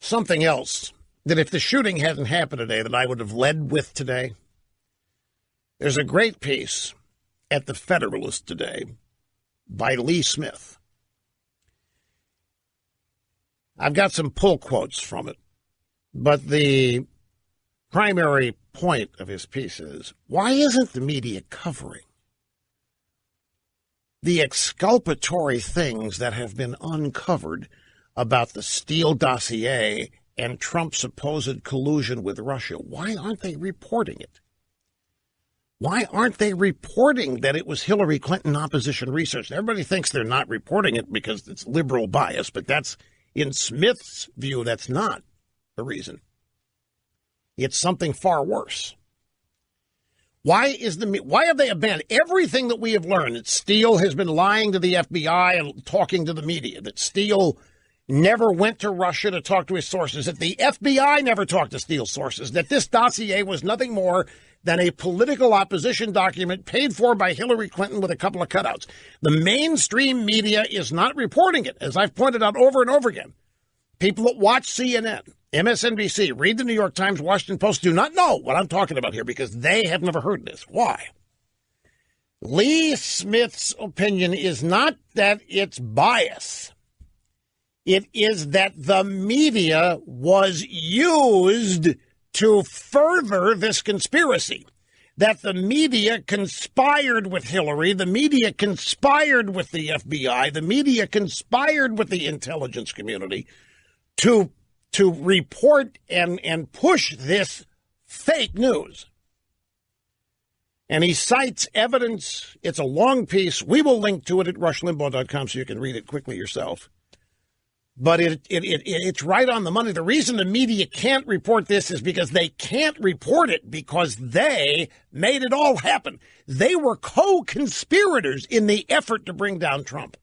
something else that if the shooting hadn't happened today that I would have led with today? There's a great piece at the Federalist today by Lee Smith. I've got some pull quotes from it, but the primary point of his piece is, why isn't the media covering the exculpatory things that have been uncovered about the Steele dossier and Trump's supposed collusion with Russia? Why aren't they reporting it? Why aren't they reporting that it was Hillary Clinton opposition research? Everybody thinks they're not reporting it because it's liberal bias, but that's, in Smith's view, that's not the reason. It's something far worse. Why have they abandoned everything that we have learned? That Steele has been lying to the FBI and talking to the media, that Steele never went to Russia to talk to his sources, that the FBI never talked to Steele's sources, that this dossier was nothing more than a political opposition document paid for by Hillary Clinton with a couple of cutouts. The mainstream media is not reporting it, as I've pointed out over and over again. People that watch CNN, MSNBC, read the New York Times, Washington Post do not know what I'm talking about here because they have never heard this. Why? Lee Smith's opinion is not that it's bias. It is that the media was used to further this conspiracy, that the media conspired with Hillary, the media conspired with the FBI, the media conspired with the intelligence community to report and push this fake news. And he cites evidence. It's a long piece. We will link to it at rushlimbaugh.com so you can read it quickly yourself. But it's right on the money. The reason the media can't report this is because they can't report it because they made it all happen. They were co-conspirators in the effort to bring down Trump.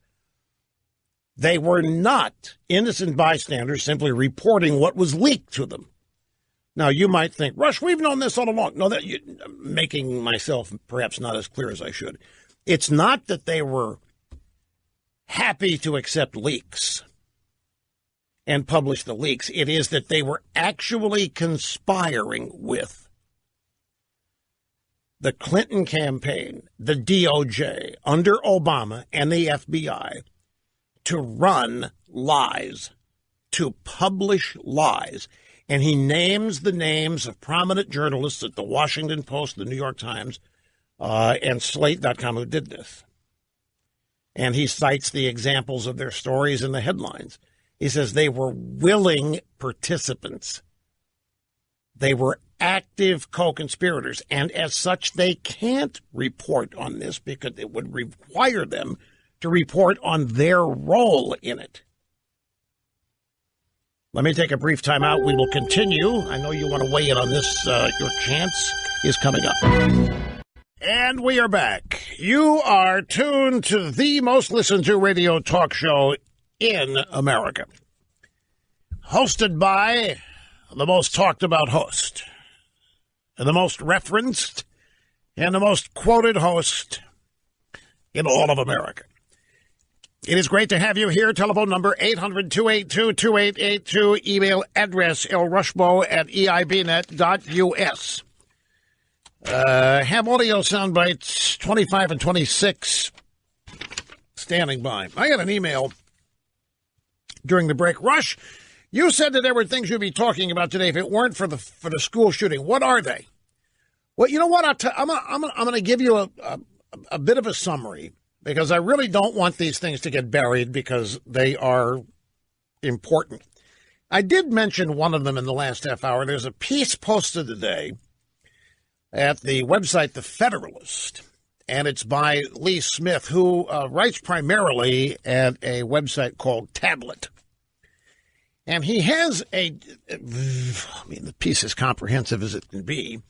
They were not innocent bystanders simply reporting what was leaked to them. Now, you might think, Rush, we've known this all along. No, I'm making myself perhaps not as clear as I should. It's not that they were happy to accept leaks and publish the leaks. It is that they were actually conspiring with the Clinton campaign, the DOJ, under Obama, and the FBI to run lies, to publish lies. And he names the names of prominent journalists at the Washington Post, the New York Times, and Slate.com who did this. And he cites the examples of their stories in the headlines. He says they were willing participants. They were active co-conspirators. And as such, they can't report on this because it would require them to report on their role in it. Let me take a brief time out. We will continue. I know you want to weigh in on this. Your chance is coming up. And we are back. You are tuned to the most listened to radio talk show in America. Hosted by the most talked about host, and the most referenced, and the most quoted host in all of America. It is great to have you here. Telephone number 800-282-2882. Email address lrushbo@eibnet.us. Have audio sound bites 25 and 26 standing by. I got an email during the break. Rush, you said that there were things you'd be talking about today if it weren't for the school shooting. What are they? Well, you know what? I'm going to give you a bit of a summary, because I really don't want these things to get buried because they are important. I did mention one of them in the last half hour. There's a piece posted today at the website The Federalist, and it's by Lee Smith, who writes primarily at a website called Tablet. And he has the piece is comprehensive as it can be.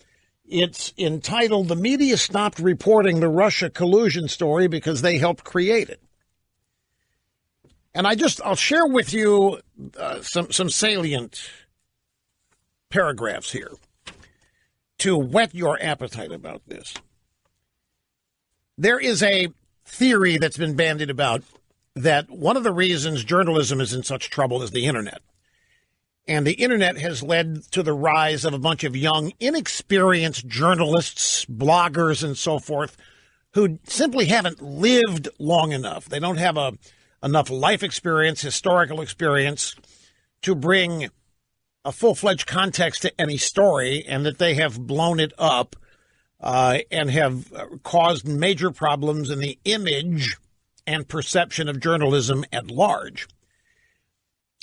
It's entitled, "The Media Stopped Reporting the Russia Collusion Story Because They Helped Create It." And I'll share with you some salient paragraphs here to whet your appetite about this. There is a theory that's been bandied about that one of the reasons journalism is in such trouble is the internet. And the internet has led to the rise of a bunch of young, inexperienced journalists, bloggers, and so forth, who simply haven't lived long enough. They don't have enough life experience, historical experience, to bring a full-fledged context to any story, and that they have blown it up and have caused major problems in the image and perception of journalism at large.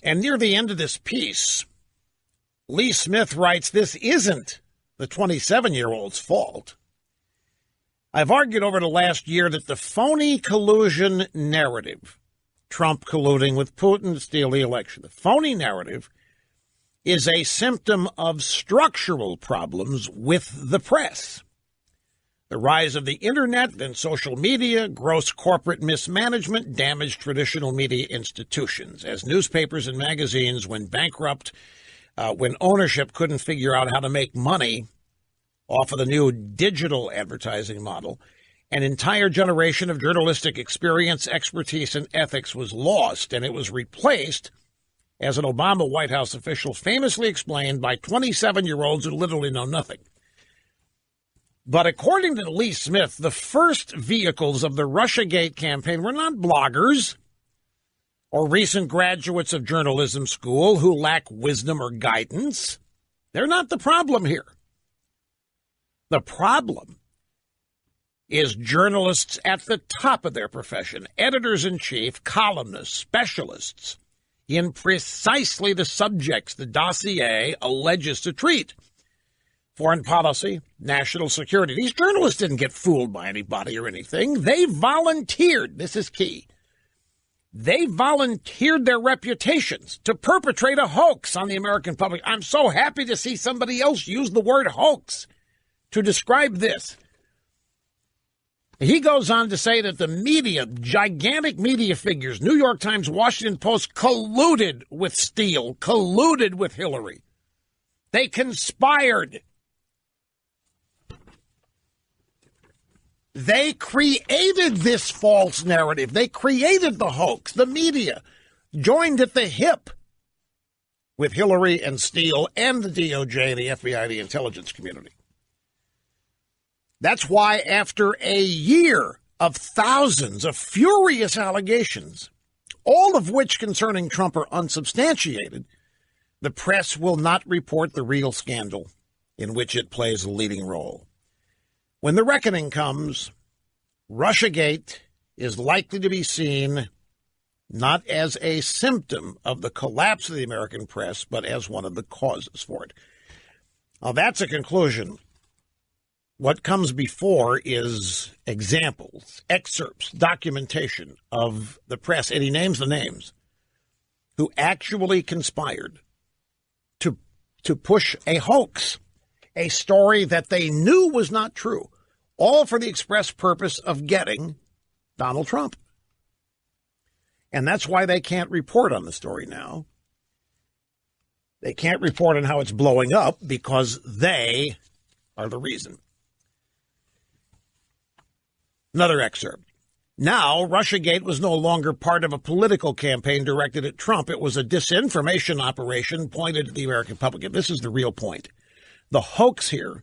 And near the end of this piece, Lee Smith writes, this isn't the 27-year-old's fault. I've argued over the last year that the phony collusion narrative, Trump colluding with Putin to steal the election, the phony narrative is a symptom of structural problems with the press. The rise of the internet and social media, gross corporate mismanagement, damaged traditional media institutions. As newspapers and magazines went bankrupt, when ownership couldn't figure out how to make money off of the new digital advertising model, an entire generation of journalistic experience, expertise, and ethics was lost, and it was replaced, as an Obama White House official famously explained, by 27-year-olds who literally know nothing. But according to Lee Smith, the first vehicles of the Russiagate campaign were not bloggers or recent graduates of journalism school who lack wisdom or guidance. They're not the problem here. The problem is journalists at the top of their profession, editors-in-chief, columnists, specialists in precisely the subjects the dossier alleges to treat. Foreign policy, national security. These journalists didn't get fooled by anybody or anything. They volunteered. This is key. They volunteered their reputations to perpetrate a hoax on the American public. I'm so happy to see somebody else use the word hoax to describe this. He goes on to say that the media, gigantic media figures, New York Times, Washington Post, colluded with Steele, colluded with Hillary. They conspired. They created this false narrative. They created the hoax. The media joined at the hip with Hillary and Steele and the DOJ, the FBI, the intelligence community. That's why after a year of thousands of furious allegations, all of which concerning Trump are unsubstantiated, the press will not report the real scandal in which it plays a leading role. When the reckoning comes, Russiagate is likely to be seen not as a symptom of the collapse of the American press, but as one of the causes for it. Now, that's a conclusion. What comes before is examples, excerpts, documentation of the press, and he names the names, who actually conspired to push a hoax, a story that they knew was not true, all for the express purpose of getting Donald Trump. And that's why they can't report on the story now. They can't report on how it's blowing up because they are the reason. Another excerpt. Now, Russiagate was no longer part of a political campaign directed at Trump. It was a disinformation operation pointed at the American public. And this is the real point. The hoax here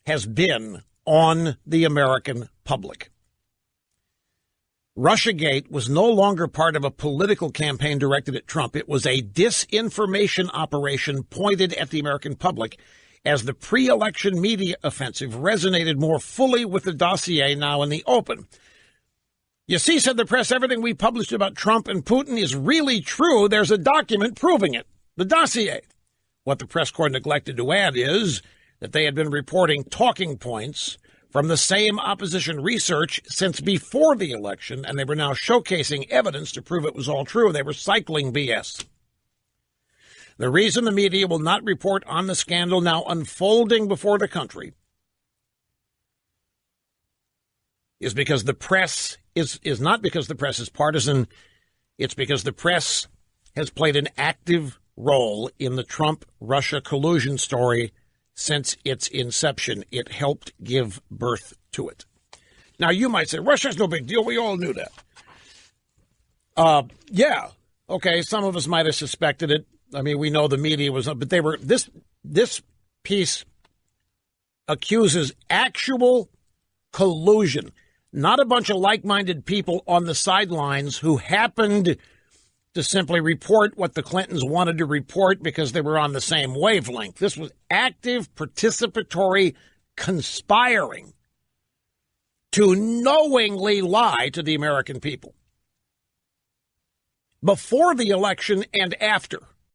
has been on the American public. Russiagate was no longer part of a political campaign directed at Trump. It was a disinformation operation pointed at the American public as the pre-election media offensive resonated more fully with the dossier now in the open. You see, said the press, everything we published about Trump and Putin is really true. There's a document proving it, the dossier. What the press corps neglected to add is that they had been reporting talking points from the same opposition research since before the election, and they were now showcasing evidence to prove it was all true. They were cycling BS. The reason the media will not report on the scandal now unfolding before the country is because the press is not because the press is partisan. It's because the press has played an active role in the Trump-Russia collusion story since its inception. It helped give birth to it. Now, you might say, Russia's no big deal. We all knew that. Yeah. Okay, some of us might have suspected it. I mean, we know the media was, but they were, this piece accuses actual collusion, not a bunch of like-minded people on the sidelines who happened to simply report what the Clintons wanted to report because they were on the same wavelength. This was active, participatory conspiring to knowingly lie to the American people before the election and after.